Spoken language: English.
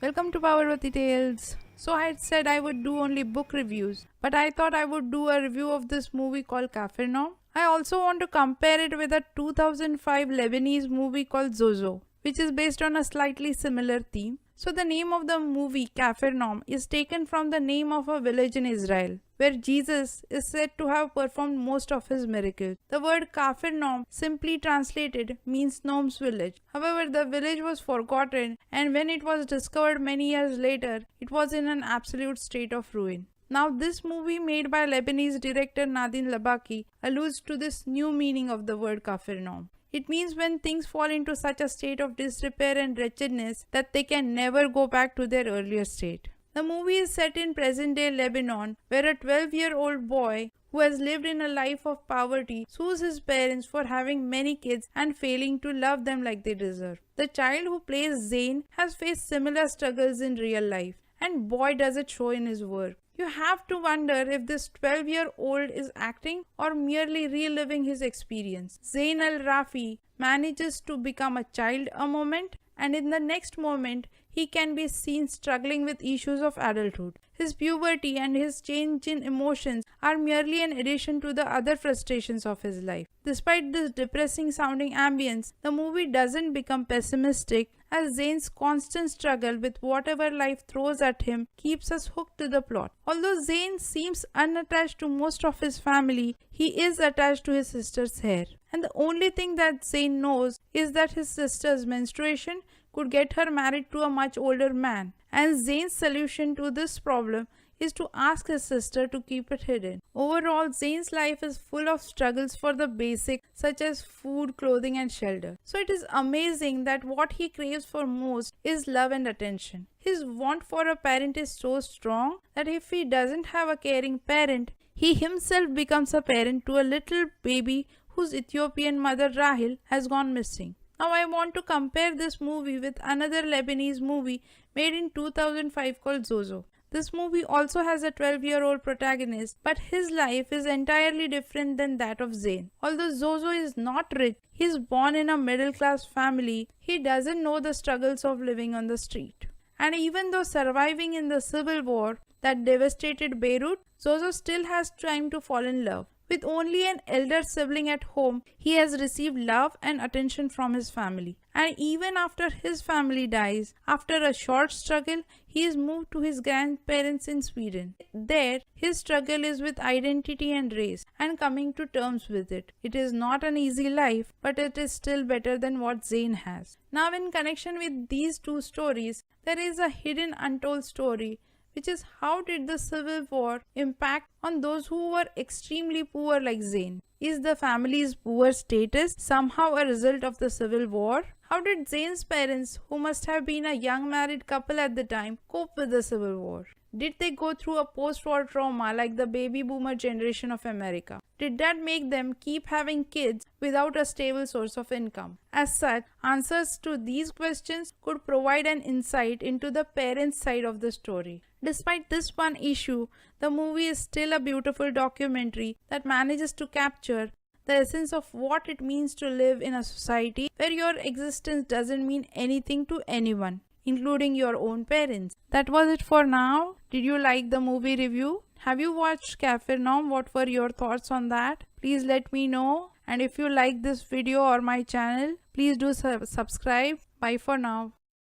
Welcome to Powerwati Tales. So I had said I would do only book reviews, but I thought I would do a review of this movie called Capernaum. I also want to compare it with a 2005 Lebanese movie called Zozo, which is based on a slightly similar theme. So the name of the movie Capernaum is taken from the name of a village in Israel, where Jesus is said to have performed most of his miracles. The word Capernaum, simply translated, means Noam's village. However, the village was forgotten, and when it was discovered many years later, it was in an absolute state of ruin. Now, this movie made by Lebanese director Nadine Labaki alludes to this new meaning of the word Capernaum. It means when things fall into such a state of disrepair and wretchedness that they can never go back to their earlier state. The movie is set in present-day Lebanon, where a 12-year-old boy who has lived in a life of poverty sues his parents for having many kids and failing to love them like they deserve. The child who plays Zain has faced similar struggles in real life, and boy does it show in his work. You have to wonder if this 12-year-old is acting or merely reliving his experience. Zain al-Rafi manages to become a child a moment, and in the next moment, he can be seen struggling with issues of adulthood. His puberty and his change in emotions are merely an addition to the other frustrations of his life. Despite this depressing sounding ambience, the movie doesn't become pessimistic, as Zain's constant struggle with whatever life throws at him keeps us hooked to the plot. Although Zain seems unattached to most of his family, he is attached to his sister's hair. And the only thing that Zain knows is that his sister's menstruation could get her married to a much older man. And Zain's solution to this problem is to ask his sister to keep it hidden. Overall, Zain's life is full of struggles for the basic, such as food, clothing and shelter. So it is amazing that what he craves for most is love and attention. His want for a parent is so strong that if he doesn't have a caring parent, he himself becomes a parent to a little baby whose Ethiopian mother Rahil has gone missing. Now I want to compare this movie with another Lebanese movie made in 2005 called Zozo. This movie also has a 12-year-old protagonist, but his life is entirely different than that of Zain. Although Zozo is not rich, he is born in a middle-class family, he doesn't know the struggles of living on the street. And even though surviving in the civil war that devastated Beirut, Zozo still has time to fall in love. With only an elder sibling at home, he has received love and attention from his family. And even after his family dies, after a short struggle, he is moved to his grandparents in Sweden. There, his struggle is with identity and race and coming to terms with it. It is not an easy life, but it is still better than what Zain has. Now, in connection with these two stories, there is a hidden untold story, which is how did the civil war impact on those who were extremely poor like Zain? Is the family's poor status somehow a result of the civil war? How did Zain's parents, who must have been a young married couple at the time, cope with the civil war? Did they go through a post-war trauma like the baby boomer generation of America? Did that make them keep having kids without a stable source of income? As such, answers to these questions could provide an insight into the parents' side of the story. Despite this one issue, the movie is still a beautiful documentary that manages to capture the essence of what it means to live in a society where your existence doesn't mean anything to anyone, including your own parents. That was it for now. Did you like the movie review? Have you watched Capernaum? What were your thoughts on that? Please let me know. And if you like this video or my channel, please do subscribe. Bye for now.